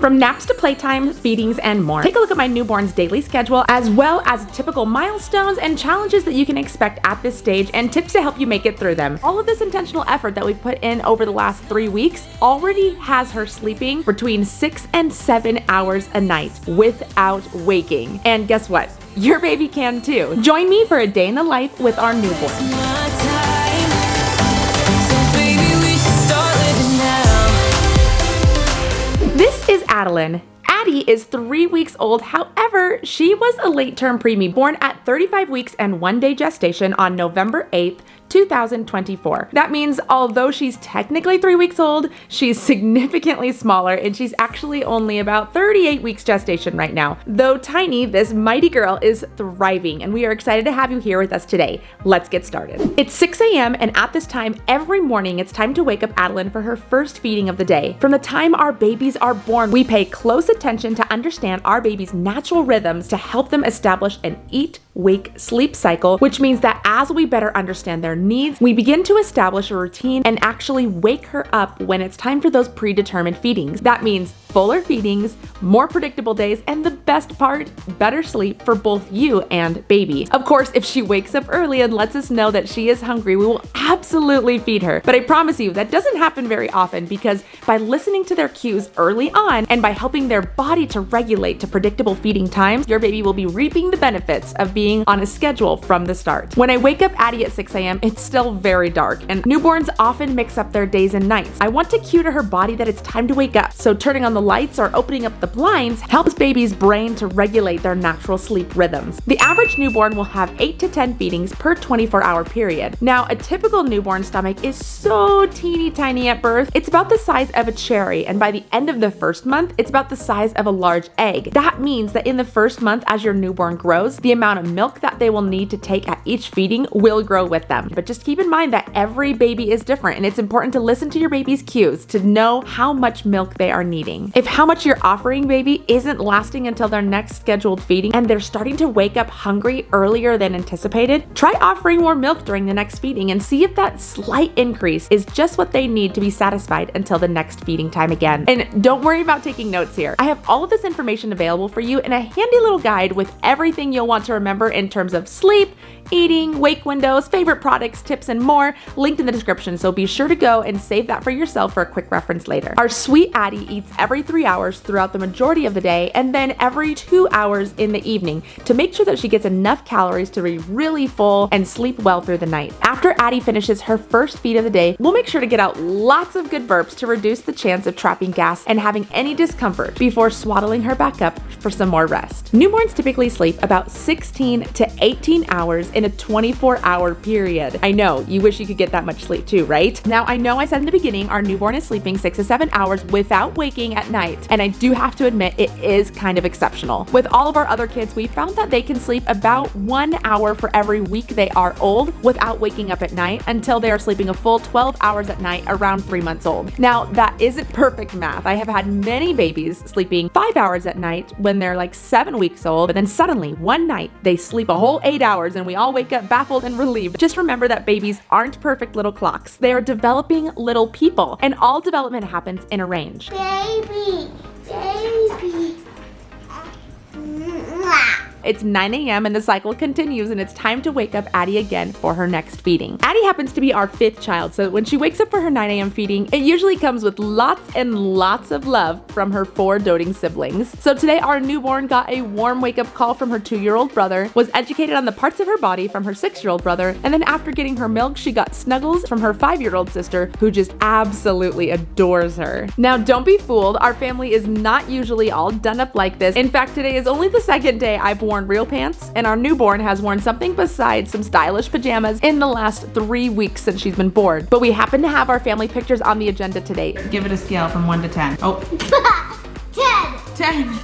From naps to playtime, feedings, and more. Take a look at my newborn's daily schedule, as well as typical milestones and challenges that you can expect at this stage, and tips to help you make it through them. All of this intentional effort that we put in over the last 3 weeks already has her sleeping between 6 and 7 hours a night without waking. And guess what? Your baby can too. Join me for a day in the life with our newborn. This is Addi. Addi is 3 weeks old. However, she was a late-term preemie born at 35 weeks and 1 day gestation on November 8th, 2024. That means although she's technically 3 weeks old, she's significantly smaller, and she's actually only about 38 weeks gestation right now. Though tiny, this mighty girl is thriving, and we are excited to have you here with us today. Let's get started. It's 6 a.m. and at this time every morning it's time to wake up Addi for her first feeding of the day. From the time our babies are born, we pay close attention to understand our baby's natural rhythms to help them establish an eat, wake, sleep cycle, which means that as we better understand their needs, we begin to establish a routine and actually wake her up when it's time for those predetermined feedings. That means fuller feedings, more predictable days, and the best part, better sleep for both you and baby. Of course, if she wakes up early and lets us know that she is hungry, we will absolutely feed her. But I promise you, that doesn't happen very often, because by listening to their cues early on and by helping their body to regulate to predictable feeding times, your baby will be reaping the benefits of being on a schedule from the start. When I wake up Addi at 6 a.m., it's still very dark, and newborns often mix up their days and nights. I want to cue to her body that it's time to wake up, so turning on the lights or opening up the blinds helps baby's brain to regulate their natural sleep rhythms. The average newborn will have 8 to 10 feedings per 24-hour period. Now, a typical newborn stomach is so teeny tiny at birth. It's about the size of a cherry, and by the end of the first month, it's about the size of a large egg. That means that in the first month, as your newborn grows, the amount of milk that they will need to take at each feeding will grow with them. But just keep in mind that every baby is different, and it's important to listen to your baby's cues to know how much milk they are needing. If how much you're offering baby isn't lasting until their next scheduled feeding and they're starting to wake up hungry earlier than anticipated, try offering more milk during the next feeding and see if that slight increase is just what they need to be satisfied until the next feeding time again. And don't worry about taking notes here. I have all of this information available for you in a handy little guide with everything you'll want to remember in terms of sleep, eating, wake windows, favorite products, tips, and more, linked in the description, so be sure to go and save that for yourself for a quick reference later. Our sweet Addi eats every 3 hours throughout the majority of the day, and then every 2 hours in the evening to make sure that she gets enough calories to be really full and sleep well through the night. After Addi finishes her first feed of the day, we'll make sure to get out lots of good burps to reduce the chance of trapping gas and having any discomfort before swaddling her back up for some more rest. Newborns typically sleep about 16 to 18 hours in a 24-hour period. I know, you wish you could get that much sleep too, right? Now, I know I said in the beginning our newborn is sleeping 6 to 7 hours without waking at night, and I do have to admit it is kind of exceptional. With all of our other kids, we found that they can sleep about 1 hour for every week they are old without waking up at night until they are sleeping a full 12 hours at night around 3 months old. Now, that isn't perfect math. I have had many babies sleeping 5 hours at night when they're like 7 weeks old, but then suddenly one night they sleep a whole 8 hours and we all wake up baffled and relieved. Just remember that babies aren't perfect little clocks. They are developing little people, and all development happens in a range. Baby. It's 9 a.m. and the cycle continues, and it's time to wake up Addi again for her next feeding. Addi happens to be our 5th child, so when she wakes up for her 9 a.m. feeding, it usually comes with lots and lots of love from her 4 doting siblings. So today our newborn got a warm wake-up call from her 2-year-old brother, was educated on the parts of her body from her 6-year-old brother, and then after getting her milk, she got snuggles from her 5-year-old sister, who just absolutely adores her. Now, don't be fooled, our family is not usually all done up like this. In fact, today is only the 2nd day I've worn real pants, and our newborn has worn something besides some stylish pajamas in the last 3 weeks since she's been born. But we happen to have our family pictures on the agenda today. Give it a scale from 1 to 10. Oh. 10. 10.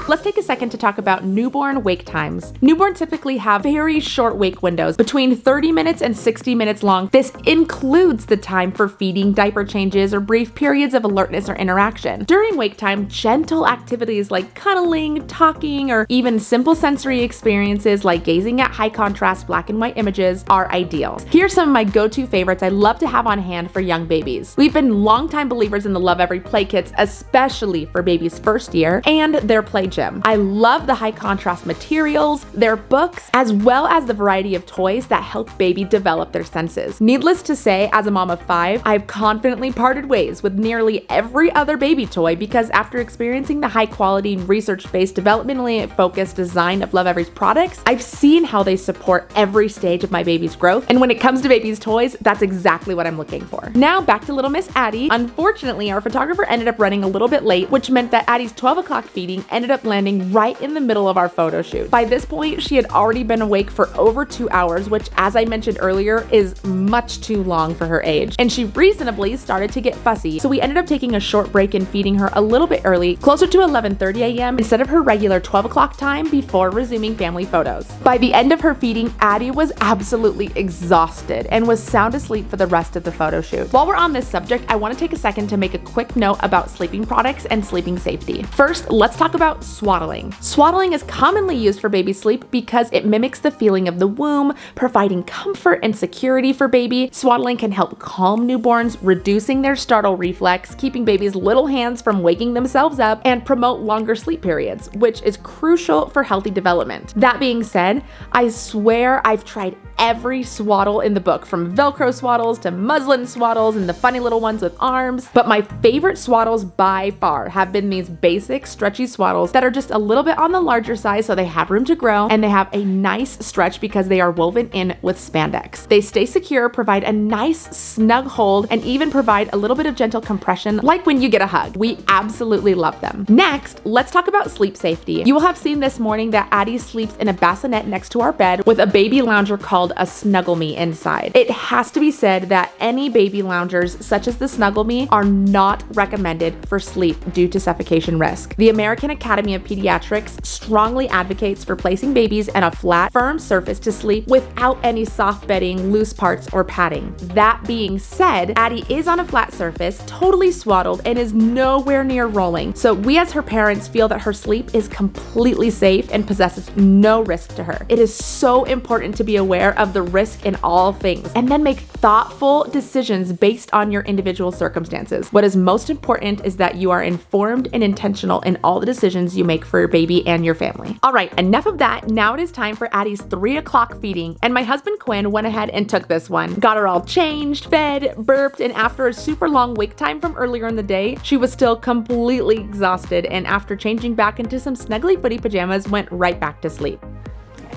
Let's take a second to talk about newborn wake times. Newborns typically have very short wake windows, between 30 minutes and 60 minutes long. This includes the time for feeding, diaper changes, or brief periods of alertness or interaction. During wake time, gentle activities like cuddling, talking, or even simple sensory experiences like gazing at high contrast black and white images are ideal. Here's some of my go-to favorites I love to have on hand for young babies. We've been longtime believers in the Love Every Play kits, especially for baby's first year, and their play gym. I love the high contrast materials, their books, as well as the variety of toys that help baby develop their senses. Needless to say, as a mom of 5, I've confidently parted ways with nearly every other baby toy because after experiencing the high quality, research-based, developmentally focused design of Love Every's products, I've seen how they support every stage of my baby's growth. And when it comes to baby's toys, that's exactly what I'm looking for. Now back to little Miss Addi. Unfortunately, our photographer ended up running a little bit late, which meant that Addi's 12 o'clock feeding ended up landing right in the middle of our photo shoot. By this point, she had already been awake for over 2 hours, which, as I mentioned earlier, is much too long for her age. And she reasonably started to get fussy, so we ended up taking a short break and feeding her a little bit early, closer to 11:30 a.m. instead of her regular 12 o'clock time before resuming family photos. By the end of her feeding, Addi was absolutely exhausted and was sound asleep for the rest of the photo shoot. While we're on this subject, I want to take a second to make a quick note about sleeping products and sleeping safety. First, let's talk about swaddling. Swaddling is commonly used for baby sleep because it mimics the feeling of the womb, providing comfort and security for baby. Swaddling can help calm newborns, reducing their startle reflex, keeping baby's little hands from waking themselves up, and promote longer sleep periods, which is crucial for healthy development. That being said, I swear I've tried every swaddle in the book, from Velcro swaddles to muslin swaddles and the funny little ones with arms. But my favorite swaddles by far have been these basic stretchy swaddles that are just a little bit on the larger size so they have room to grow and they have a nice stretch because they are woven in with spandex. They stay secure, provide a nice snug hold, and even provide a little bit of gentle compression like when you get a hug. We absolutely love them. Next, let's talk about sleep safety. You will have seen this morning that Addi sleeps in a bassinet next to our bed with a baby lounger called a Snuggle Me inside. It has to be said that any baby loungers, such as the Snuggle Me, are not recommended for sleep due to suffocation risk. The American Academy of Pediatrics strongly advocates for placing babies in a flat, firm surface to sleep without any soft bedding, loose parts, or padding. That being said, Addi is on a flat surface, totally swaddled, and is nowhere near rolling. So we as her parents feel that her sleep is completely safe and possesses no risk to her. It is so important to be aware of the risk in all things and then make thoughtful decisions based on your individual circumstances. What is most important is that you are informed and intentional in all the decisions you make for your baby and your family. All right, enough of that. Now it is time for Addi's 3 o'clock feeding, and my husband Quinn went ahead and took this one. Got her all changed, fed, burped, and after a super long wake time from earlier in the day, she was still completely exhausted, and after changing back into some snuggly footy pajamas, went right back to sleep.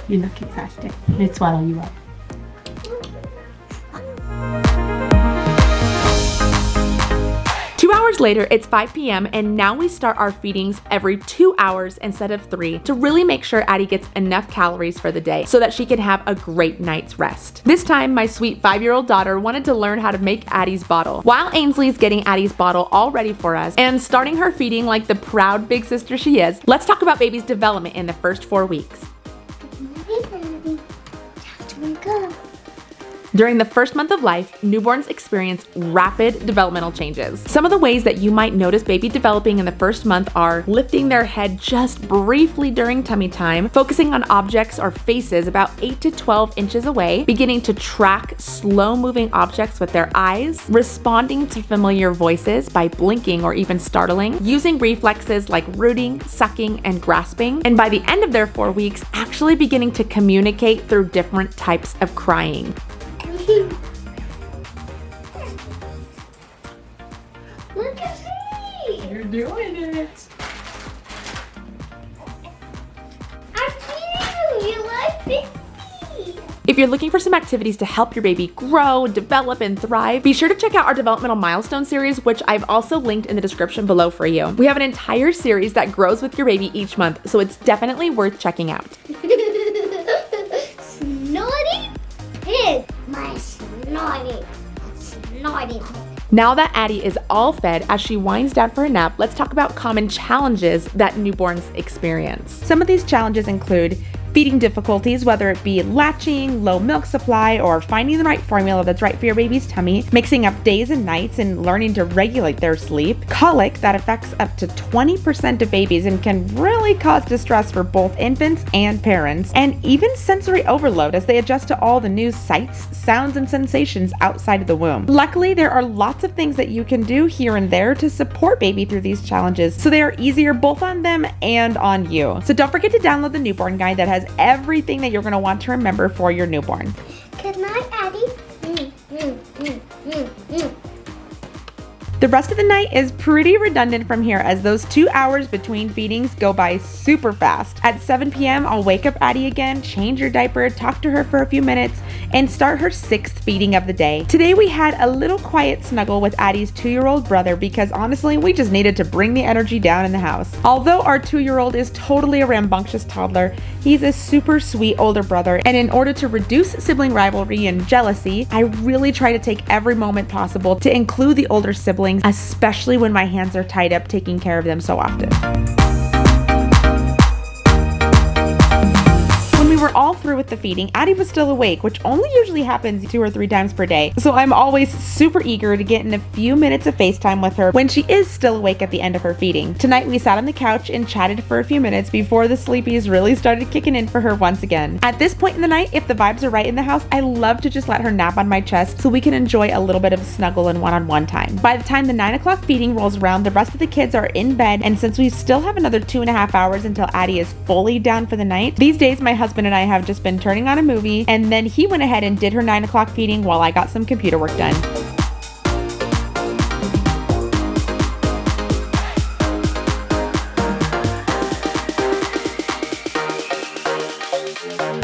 You look exhausted. Let's swallow you up. 2 hours later, it's 5 p.m. and now we start our feedings every 2 hours instead of 3 to really make sure Addi gets enough calories for the day so that she can have a great night's rest. This time, my sweet 5-year-old daughter wanted to learn how to make Addi's bottle. While Ainsley's getting Addi's bottle all ready for us and starting her feeding like the proud big sister she is, let's talk about baby's development in the first 4 weeks. During the first month of life, newborns experience rapid developmental changes. Some of the ways that you might notice baby developing in the first month are lifting their head just briefly during tummy time, focusing on objects or faces about 8 to 12 inches away, beginning to track slow-moving objects with their eyes, responding to familiar voices by blinking or even startling, using reflexes like rooting, sucking, and grasping, and by the end of their 4 weeks, actually beginning to communicate through different types of crying. Look at me! You're doing it! I'm feeding you! You like me? If you're looking for some activities to help your baby grow, develop, and thrive, be sure to check out our Developmental Milestones series, which I've also linked in the description below for you. We have an entire series that grows with your baby each month, so it's definitely worth checking out. Snotty pig! My snotty pig. Now that Addi is all fed, as she winds down for a nap, let's talk about common challenges that newborns experience. Some of these challenges include feeding difficulties, whether it be latching, low milk supply, or finding the right formula that's right for your baby's tummy, mixing up days and nights and learning to regulate their sleep, colic that affects up to 20% of babies and can really cause distress for both infants and parents, and even sensory overload as they adjust to all the new sights, sounds, and sensations outside of the womb. Luckily, there are lots of things that you can do here and there to support baby through these challenges, so they are easier both on them and on you. So don't forget to download the newborn guide that has everything that you're going to want to remember for your newborn. Good night, Addi. The rest of the night is pretty redundant from here as those 2 hours between feedings go by super fast. At 7 p.m., I'll wake up Addi again, change her diaper, talk to her for a few minutes, and start her 6th feeding of the day. Today we had a little quiet snuggle with Addi's 2-year-old brother because honestly, we just needed to bring the energy down in the house. Although our 2-year-old is totally a rambunctious toddler, he's a super sweet older brother, and in order to reduce sibling rivalry and jealousy, I really try to take every moment possible to include the older siblings, especially when my hands are tied up taking care of them so often. When we were all through with the feeding, Addi was still awake, which only usually happens 2 or 3 times per day. So I'm always super eager to get in a few minutes of FaceTime with her when she is still awake at the end of her feeding. Tonight we sat on the couch and chatted for a few minutes before the sleepies really started kicking in for her once again. At this point in the night, if the vibes are right in the house, I love to just let her nap on my chest so we can enjoy a little bit of snuggle and one-on-one time. By the time the 9 o'clock feeding rolls around, the rest of the kids are in bed, and since we still have another 2.5 hours until Addi is fully down for the night, these days my husband and I have just been turning on a movie, and then he went ahead and did her 9 o'clock feeding while I got some computer work done.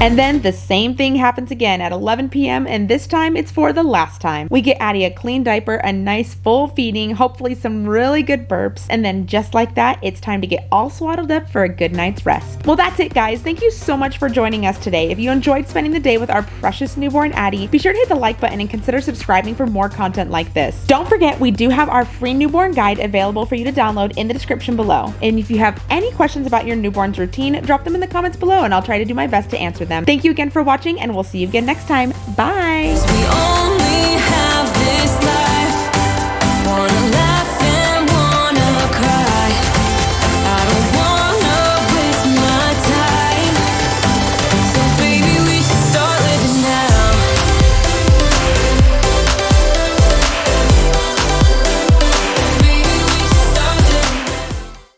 And then the same thing happens again at 11 p.m. and this time it's for the last time. We get Addi a clean diaper, a nice full feeding, hopefully some really good burps, and then just like that, it's time to get all swaddled up for a good night's rest. Well, that's it, guys. Thank you so much for joining us today. If you enjoyed spending the day with our precious newborn Addi, be sure to hit the like button and consider subscribing for more content like this. Don't forget, we do have our free newborn guide available for you to download in the description below. And if you have any questions about your newborn's routine, drop them in the comments below and I'll try to do my best to answer them. Thank you again for watching, and we'll see you again next time. Bye!